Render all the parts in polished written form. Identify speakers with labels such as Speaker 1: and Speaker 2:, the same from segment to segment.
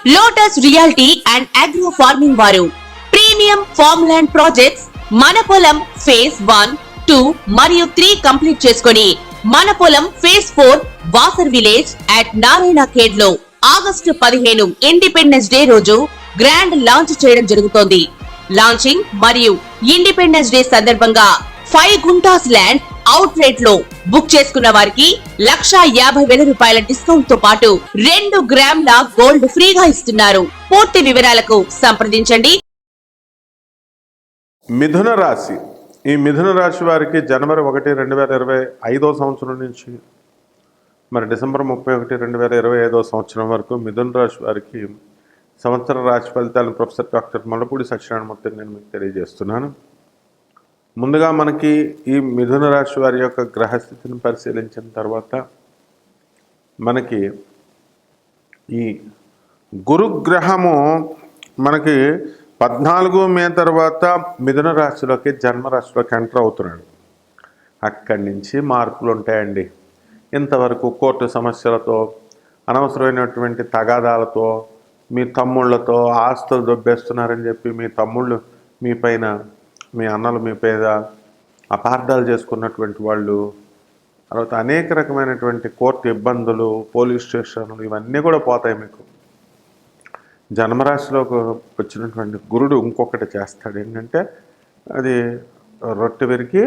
Speaker 1: Lotus reality and agro farming వారు premium farm land projects మన పొలం ఫేజ్ 1, 2 మరియు 3 కంప్లీట్ చేసుకొని మన పొలం phase 4 Wasar village at Narayana Khed లో ఆగస్టు 15 ఇండిపెండెన్స్ డే రోజు గ్రాండ్ లాంచ్ చేయడం జరుగుతోంది. లాంచింగ్ మరియు ఇండిపెండెన్స్ డే సందర్భంగా 5 గుంటాస్ ల్యాండ్ అవుట్ రేట్ లో బుక్ చేసుకున్న వారికి 1,50,000 రూపాయల డిస్కౌంట్ తో పాటు 2 గ్రాముల గోల్డ్ ఫ్రీగా ఇస్తున్నారు. పూర్తి వివరాలకు సంప్రదించండి.
Speaker 2: మిథున రాశి. ఈ మిథున రాశి వారికి జనవరి 1, 2025 సంవత్సరం నుంచి మరి డిసెంబర్ 31, 2025 సంవత్సరం వరకు మిథున రాశి వారికి సంవత్సర రాశి ఫలితాలను ప్రొఫెసర్ డాక్టర్ మల్లపూడి సత్యనారాయణమూర్తి నేను మీకు తెలియజేస్తున్నాను. ముందుగా మనకి ఈ మిథున రాశి వారి యొక్క గ్రహస్థితిని పరిశీలించిన తర్వాత మనకి ఈ గురుగ్రహము మనకి 14 మే తర్వాత మిథున రాశిలోకి జన్మరాశిలోకి ఎంటర్ అవుతున్నాడు. అక్కడి నుంచి మార్పులు ఉంటాయండి. ఇంతవరకు కోర్టు సమస్యలతో, అనవసరమైనటువంటి తగాదాలతో, మీ తమ్ముళ్ళతో ఆస్తులు దొబ్బేస్తున్నారని చెప్పి మీ తమ్ముళ్ళు మీ పైన, మీ అన్నలు మీ పైన అపార్థాలు చేసుకున్నటువంటి వాళ్ళు, తర్వాత అనేక రకమైనటువంటి కోర్టు ఇబ్బందులు, పోలీస్ స్టేషన్లు ఇవన్నీ కూడా పోతాయి. మీకు జన్మరాశిలోకి వచ్చినటువంటి గురుడు ఇంకొకటి చేస్తాడు. ఏంటంటే అది రొట్టె విరికి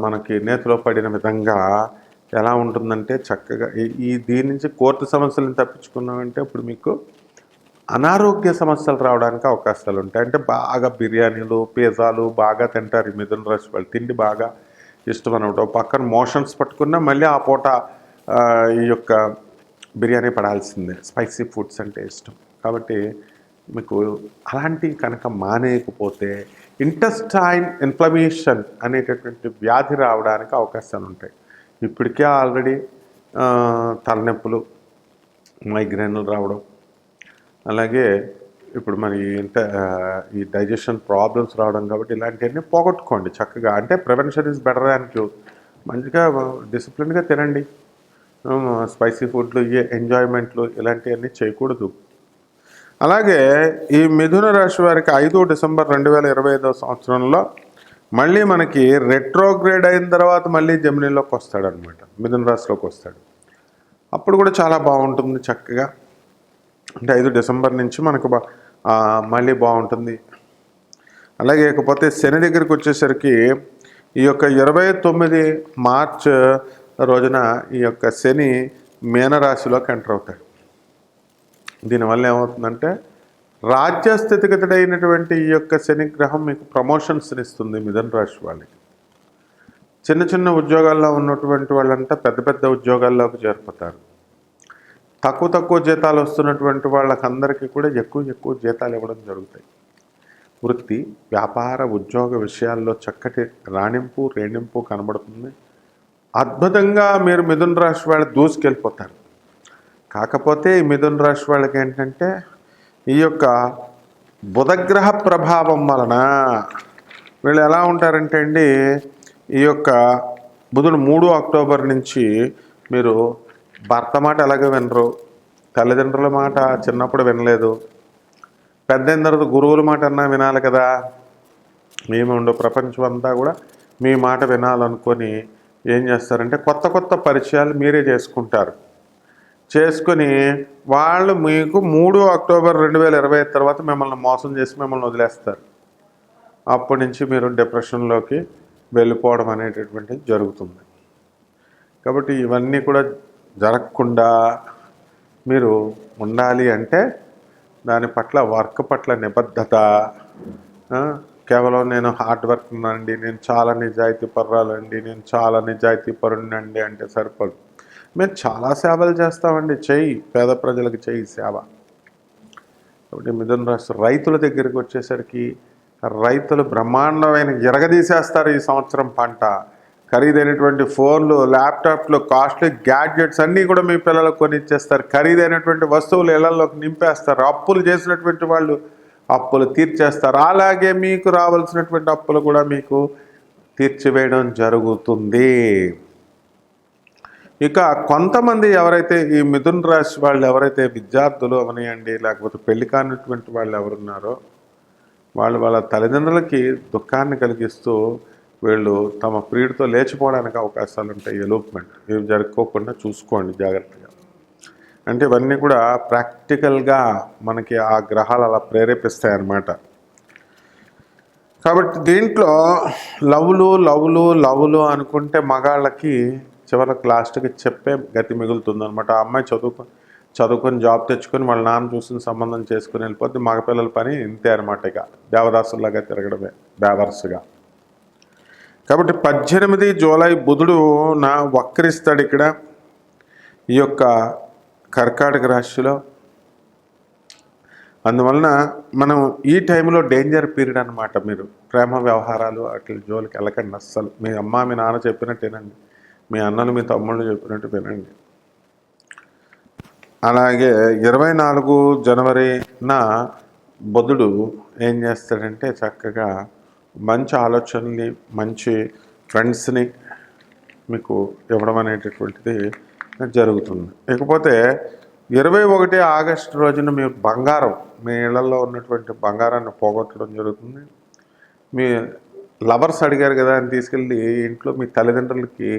Speaker 2: మనకి నేతిలో పడిన విధంగా ఎలా ఉంటుందంటే చక్కగా దీని నుంచి కోర్టు సమస్యలను తప్పించుకున్నామంటే ఇప్పుడు మీకు అనారోగ్య సమస్యలు రావడానికి అవకాశాలు ఉంటాయి. అంటే బాగా బిర్యానీలు, పిజ్జాలు బాగా తింటారు ఈ మిథున రాశి వాళ్ళు. తిండి బాగా ఇష్టం అనమాట. పక్కన మోషన్స్ పట్టుకున్నా మళ్ళీ ఆ పూట ఈ యొక్క బిర్యానీ పడాల్సిందే. స్పైసీ ఫుడ్స్ అంటే ఇష్టం కాబట్టి మీకు అలాంటివి కనుక మానేయకపోతే ఇంటెస్టైన్ ఇన్ఫ్లమేషన్ అనేటటువంటి వ్యాధి రావడానికి అవకాశాలు ఉంటాయి. ఇప్పటికే ఆల్రెడీ తలనొప్పులు, మైగ్రేన్లు రావడం, అలాగే ఇప్పుడు మరి ఈ డైజెషన్ ప్రాబ్లమ్స్ రావడం కాబట్టి ఇలాంటివన్నీ పోగొట్టుకోండి చక్కగా. అంటే prevention is better than cure. మంచిగా డిసిప్లిన్గా తినండి. స్పైసీ ఫుడ్లు, ఎంజాయ్మెంట్లు ఇలాంటివన్నీ చేయకూడదు. అలాగే ఈ మిథున రాశి వారికి 5 డిసెంబర్ 2025 సంవత్సరంలో మళ్ళీ మనకి రెట్రోగ్రేడ్ అయిన తర్వాత మళ్ళీ జెమినీలోకి వస్తాడనమాట. మిథున రాశిలోకి వస్తాడు. అప్పుడు కూడా చాలా బాగుంటుంది చక్కగా. అంటే 5 డిసెంబర్ నుంచి మనకు మళ్ళీ బాగుంటుంది. అలాగే ఇకపోతే శని దగ్గరికి వచ్చేసరికి ఈ యొక్క 29 మార్చ్ రోజున ఈ యొక్క శని మీనరాశిలోకి ఎంటర్ అవుతాడు. దీనివల్ల ఏమవుతుందంటే రాజ్యస్థితిగతుడైనటువంటి ఈ యొక్క శని గ్రహం మీకు ప్రమోషన్స్ని ఇస్తుంది మిథున రాశి వాళ్ళకి. చిన్న చిన్న ఉద్యోగాల్లో ఉన్నటువంటి వాళ్ళంతా పెద్ద పెద్ద ఉద్యోగాల్లోకి చేరిపోతారు. తక్కువ జీతాలు వస్తున్నటువంటి వాళ్ళకందరికీ కూడా ఎక్కువ జీతాలు ఇవ్వడం జరుగుతాయి. వృత్తి, వ్యాపార, ఉద్యోగ విషయాల్లో చక్కటి రేణింపు కనబడుతుంది. అద్భుతంగా మీరు మిథున రాశి వాళ్ళు దూసుకెళ్ళిపోతారు. కాకపోతే ఈ మిథున రాశి వాళ్ళకి ఏంటంటే ఈ యొక్క బుధగ్రహ ప్రభావం వలన వీళ్ళు ఎలా ఉంటారంటే అండి, ఈ యొక్క బుధుడు 3 అక్టోబర్ నుంచి మీరు భర్త మాట ఎలాగో వినరు, తల్లిదండ్రుల మాట చిన్నప్పుడు వినలేదు, పెద్దయిన తర్వాత గురువుల మాట అన్నా వినాలి కదా. ఏమి ఉండవు. ప్రపంచం అంతా కూడా మీ మాట వినాలనుకొని ఏం చేస్తారంటే కొత్త పరిచయాలు మీరే చేసుకొని వాళ్ళు మీకు 3 అక్టోబర్ 2025 తర్వాత మిమ్మల్ని మోసం చేసి మిమ్మల్ని వదిలేస్తారు. అప్పటి నుంచి మీరు డిప్రెషన్లోకి వెళ్ళిపోవడం అనేటటువంటిది జరుగుతుంది. కాబట్టి ఇవన్నీ కూడా జరగకుండా మీరు ఉండాలి అంటే దాని పట్ల వర్క్ పట్ల నిబద్ధత, కేవలం నేను హార్డ్ వర్క్ ఉన్నానండి, నేను చాలా నిజాయితీ పరురాలండి, నేను చాలా నిజాయితీ పరుణ్ణండి అంటే సరిపడు. మేము చాలా సేవలు చేస్తామండి, చెయ్యి, పేద ప్రజలకు చెయ్యి సేవ. కాబట్టి మిథున రాశి రైతుల దగ్గరికి వచ్చేసరికి రైతులు బ్రహ్మాండమైన ఎరగదీసేస్తారు ఈ సంవత్సరం పంట. ఖరీదైనటువంటి ఫోన్లు, ల్యాప్టాప్లు, కాస్ట్లీ గ్యాడ్జెట్స్ అన్నీ కూడా మీ పిల్లలకు కొని ఇచ్చేస్తారు. ఖరీదైనటువంటి వస్తువులు ఇళ్లలోకి నింపేస్తారు. అప్పులు చేసినటువంటి వాళ్ళు అప్పులు తీర్చేస్తారు. అలాగే మీకు రావాల్సినటువంటి అప్పులు కూడా మీకు తీర్చివేయడం జరుగుతుంది. ఇక కొంతమంది ఎవరైతే ఈ మిథున రాశి వాళ్ళు ఎవరైతే విద్యార్థులు అవనియండి, లేకపోతే పెళ్లి కానిటువంటి వాళ్ళు ఎవరున్నారో వాళ్ళ తల్లిదండ్రులకి దుఃఖాన్ని కలిగిస్తూ వీళ్ళు తమ ప్రియుడితో లేచిపోవడానికి అవకాశాలు ఉంటాయి. ఎలోప్మెంట్ ఇవి జరుపుకోకుండా చూసుకోండి జాగ్రత్తగా. అంటే ఇవన్నీ కూడా ప్రాక్టికల్గా మనకి ఆ గ్రహాలు అలా ప్రేరేపిస్తాయి అన్నమాట. కాబట్టి దీంట్లో లవ్లు అనుకుంటే మగాళ్ళకి చివరికి లాస్ట్కి చెప్పే గతి మిగులుతుంది అనమాట. ఆ అమ్మాయి చదువుకొని జాబ్ తెచ్చుకొని వాళ్ళ నాన్న చూసిన సంబంధం చేసుకుని వెళ్ళిపోతే మగపిల్లల పని ఇంతే అనమాట. ఇక దేవదాసుల్లాగా తిరగడమే బేవర్స్గా. కాబట్టి 18 జూలై బుధుడు వక్రిస్తాడు ఇక్కడ ఈ యొక్క కర్కాటక రాశిలో. అందువలన మనం ఈ టైంలో డేంజర్ పీరియడ్ అనమాట. మీరు ప్రేమ వ్యవహారాలు అట్లా జోలికి వెళ్ళకండి అస్సలు. మీ అమ్మ మీ నాన్న చెప్పినట్టు వినండి, మీ అన్నలు మీ తమ్ముళ్ళు చెప్పినట్టు వినండి. అలాగే 24 జనవరిన బుధుడు ఏం చేస్తాడంటే చక్కగా మంచి ఆలోచనని, మంచి ఫ్రెండ్స్ని మీకు ఇవ్వడం అనేటటువంటిది జరుగుతుంది. ఇకపోతే 21 ఆగస్టు రోజున మీ బంగారం, మీ ఇళ్లలో ఉన్నటువంటి బంగారాన్ని పోగొట్టడం జరుగుతుంది. మీ లవర్స్ అడిగారు కదా అని తీసుకెళ్ళి ఇంట్లో మీ తల్లిదండ్రులకి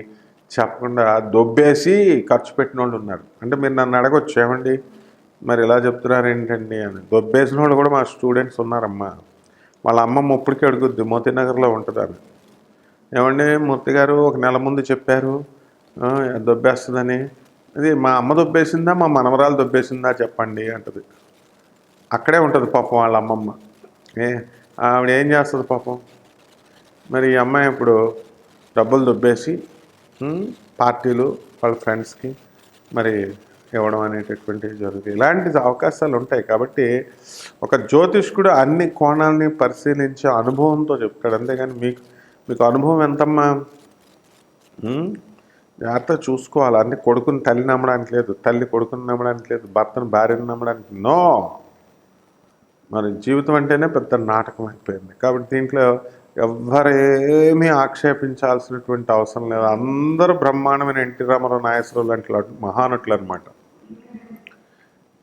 Speaker 2: చెప్పకుండా దొబ్బేసి ఖర్చు పెట్టిన వాళ్ళు ఉన్నారు. అంటే మీరు నన్ను అడగొచ్చు, ఏమండి మరి ఇలా చెప్తున్నారు ఏంటండి అని. దొబ్బేసిన వాళ్ళు కూడా మా స్టూడెంట్స్ ఉన్నారమ్మా. వాళ్ళ అమ్మమ్మ ఇప్పటికీ అడుగుద్ది, మోతీనగర్లో ఉంటుంది ఆమె. ఏమండి మూర్తి గారు ఒక నెల ముందు చెప్పారు దొబ్బేస్తుందని. అది మా అమ్మ దొబ్బేసిందా మా మనవరాలు దొబ్బేసిందా చెప్పండి అంటది. అక్కడే ఉంటుంది పాపం వాళ్ళ అమ్మమ్మ. ఆవిడ ఏం చేస్తుంది పాపం. మరి ఈ అమ్మాయి ఇప్పుడు డబ్బులు దొబ్బేసి పార్టీలు వాళ్ళ ఫ్రెండ్స్కి మరి ఇవ్వడం అనేటటువంటివి జరుగుతాయి. ఇలాంటి అవకాశాలు ఉంటాయి. కాబట్టి ఒక జ్యోతిష్కుడు అన్ని కోణాలని పరిశీలించే అనుభవంతో చెప్తాడు. అంతేగాని మీకు అనుభవం ఎంతమ్మా, జాగ్రత్తగా చూసుకోవాలి. అన్ని కొడుకుని తల్లి నమ్మడానికి లేదు, తల్లి కొడుకుని నమ్మడానికి లేదు, భర్తను భార్యను నమ్మడానికి నో. మరి జీవితం అంటేనే పెద్ద నాటకం అయిపోయింది. కాబట్టి దీంట్లో ఎవ్వరేమీ ఆక్షేపించాల్సినటువంటి అవసరం లేదు. అందరూ బ్రహ్మాండమైన ఎన్టీ రామారావు, నాగేశ్వరరావు లాంటి మహానటులు అనమాట.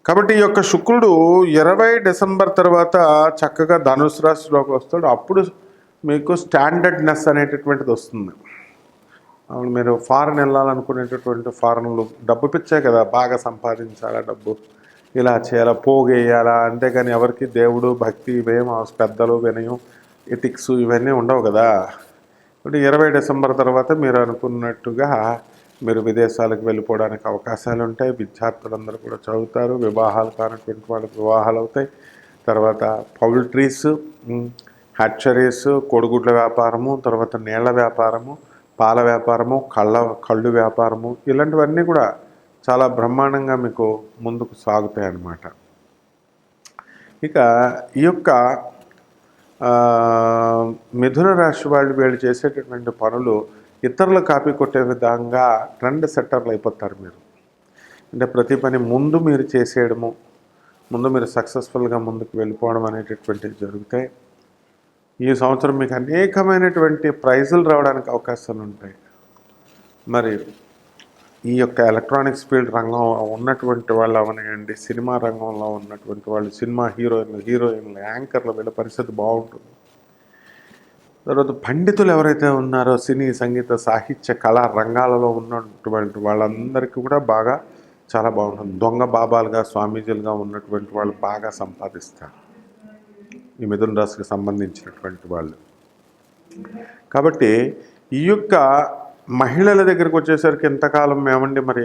Speaker 2: కాబట్టి ఈ యొక్క శుక్రుడు 20 డిసెంబర్ తర్వాత చక్కగా ధనుసు రాశిలోకి వస్తాడు. అప్పుడు మీకు స్టాండర్డ్నెస్ అనేటటువంటిది వస్తుంది. అవును, మీరు ఫారెన్ వెళ్ళాలనుకునేటటువంటి ఫారెన్లు డబ్బు పిచ్చే కదా, బాగా సంపాదించాలా, డబ్బు ఇలా చేయాలా, పోగేయాలా. అంతేగాని ఎవరికి దేవుడు భక్తి ఇవేం పెద్దలు వినయం ఎథిక్స్ ఇవన్నీ ఉండవు కదా. ఇప్పుడు 20 డిసెంబర్ తర్వాత మీరు అనుకున్నట్టుగా మీరు విదేశాలకు వెళ్ళిపోవడానికి అవకాశాలు ఉంటాయి. విద్యార్థులందరూ కూడా చదువుతారు. వివాహాలు కానటువంటి వాళ్ళకి వివాహాలు అవుతాయి. తర్వాత పౌల్ట్రీస్, హ్యాచరీస్, కోడిగుడ్ల వ్యాపారము, తర్వాత నీళ్ల వ్యాపారము, పాల వ్యాపారము, కళ్ళు వ్యాపారము, ఇలాంటివన్నీ కూడా చాలా బ్రహ్మాండంగా మీకు ముందుకు సాగుతాయి అన్నమాట. ఇక ఈ యొక్క మిథున రాశి వీళ్ళు చేసేటటువంటి పనులు ఇతరులు కాపీ కొట్టే విధంగా ట్రెండ్ సెట్టర్లు అయిపోతారు మీరు. అంటే ప్రతి పని ముందు మీరు చేసేయడము, ముందు మీరు సక్సెస్ఫుల్గా ముందుకు వెళ్ళిపోవడం అనేటటువంటివి జరుగుతాయి. ఈ సంవత్సరం మీకు అనేకమైనటువంటి ప్రైజులు రావడానికి అవకాశాలు ఉంటాయి. మరి ఈ యొక్క ఎలక్ట్రానిక్స్ ఫీల్డ్ రంగం ఉన్నటువంటి వాళ్ళు అవనివ్వండి, సినిమా రంగంలో ఉన్నటువంటి వాళ్ళు, సినిమా హీరోయిన్లు, యాంకర్లు, వీళ్ళ పరిస్థితి బాగుంటుంది. తర్వాత పండితులు ఎవరైతే ఉన్నారో సినీ, సంగీత, సాహిత్య, కళా రంగాలలో ఉన్నటువంటి వాళ్ళందరికీ కూడా బాగా చాలా బాగుంటుంది. దొంగ బాబాలుగా, స్వామీజీలుగా ఉన్నటువంటి వాళ్ళు బాగా సంపాదిస్తారు ఈ మిథున రాశికి సంబంధించినటువంటి వాళ్ళు. కాబట్టి ఈ యొక్క మహిళల దగ్గరికి వచ్చేసరికి ఎంతకాలం ఏమండి మరి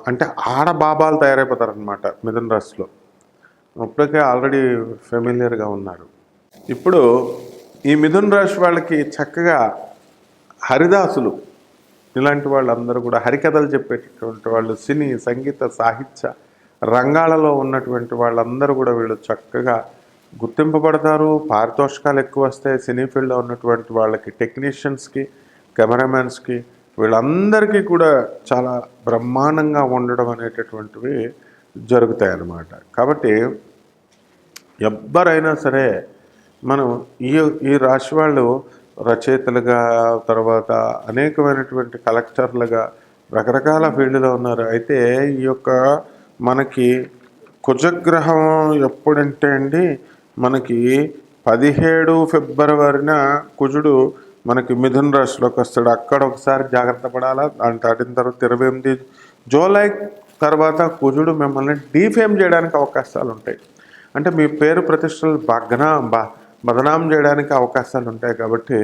Speaker 2: అంటే ఆడబాబాలు తయారైపోతారనమాట మిథున రాశిలో. ఇప్పటికే ఆల్రెడీ ఫెమిలియర్గా ఉన్నారు. ఇప్పుడు ఈ మిథున రాశి వాళ్ళకి చక్కగా హరిదాసులు ఇలాంటి వాళ్ళందరూ కూడా హరికథలు చెప్పేటటువంటి వాళ్ళు, సినీ, సంగీత, సాహిత్య రంగాలలో ఉన్నటువంటి వాళ్ళందరూ కూడా వీళ్ళు చక్కగా గుర్తింపబడతారు. పారితోషికాలు ఎక్కువ వస్తాయి. సినీ ఫీల్డ్లో ఉన్నటువంటి వాళ్ళకి, టెక్నీషియన్స్కి, కెమెరామెన్స్కి, వీళ్ళందరికీ కూడా చాలా బ్రహ్మాండంగా ఉండడం అనేటటువంటివి జరుగుతాయి అన్నమాట. కాబట్టి ఎవ్వరైనా సరే మనం ఈ రాశి వాళ్ళు రచయితలుగా, తర్వాత అనేకమైనటువంటి కలెక్టర్లుగా, రకరకాల ఫీల్డ్లో ఉన్నారు. అయితే ఈ యొక్క మనకి కుజగ్రహం ఎప్పుడంటే అండి మనకి 17 ఫిబ్రవరిన కుజుడు మనకి మిథున రాశిలోకి వస్తాడు. అక్కడ ఒకసారి జాగ్రత్త పడాలా. దాన్ని దాటిన తర్వాత 28 జూలై తర్వాత కుజుడు మిమ్మల్ని డీఫేమ్ చేయడానికి అవకాశాలు ఉంటాయి. అంటే మీ పేరు ప్రతిష్టలు బదనాం చేయడానికి అవకాశాలు ఉంటాయి. కాబట్టి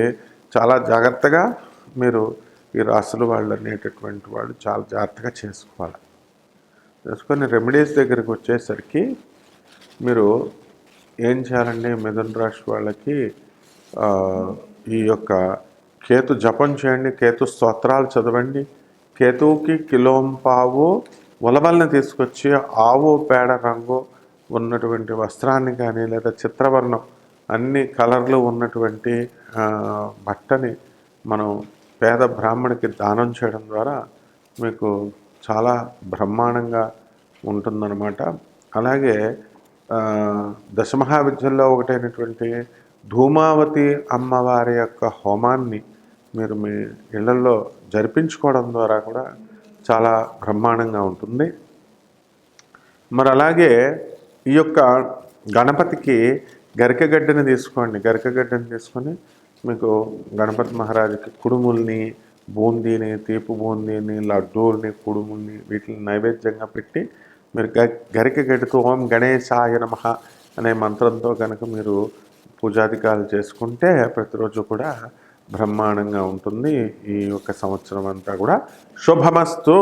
Speaker 2: చాలా జాగ్రత్తగా మీరు ఈ రాశులు వాళ్ళు అనేటటువంటి వాళ్ళు చాలా జాగ్రత్తగా చేసుకొని రెమెడీస్ దగ్గరికి వచ్చేసరికి మీరు ఏం చేయాలండి, మిథున రాశి వాళ్ళకి ఈ యొక్క కేతు జపం చేయండి, కేతు స్తోత్రాలు చదవండి. కేతువుకి కిలోంపావు ఉలవల్ని తీసుకొచ్చి ఆవు పేడ రంగు ఉన్నటువంటి వస్త్రాన్ని కానీ లేదా చిత్రవర్ణం అన్ని కలర్లు ఉన్నటువంటి బట్టని మనం పేద బ్రాహ్మణికి దానం చేయడం ద్వారా మీకు చాలా బ్రహ్మాండంగా ఉంటుందన్నమాట. అలాగే దశమహావిద్యల్లో ఒకటైనటువంటి ధూమావతి అమ్మవారి యొక్క హోమాన్ని మీరు మీ ఇళ్లలో జరిపించుకోవడం ద్వారా కూడా చాలా బ్రహ్మాండంగా ఉంటుంది. మరి అలాగే ఈ యొక్క గణపతికి గరికగడ్డని తీసుకోండి. గరికగడ్డని తీసుకొని మీకు గణపతి మహారాజుకి కుడుముల్ని, బూందీని, తీపి బూందీని, లడ్డూల్ని, కుడుముల్ని వీటిని నైవేద్యంగా పెట్టి మీరు గరికగడ్డతో ఓం గణేశాయ నమః అనే మంత్రంతో కనుక మీరు పూజాధికారులు చేసుకుంటే ప్రతిరోజు కూడా బ్రహ్మాండంగా ఉంటుంది. ఈ యొక్క సంవత్సరం అంతా కూడా శుభమస్తు.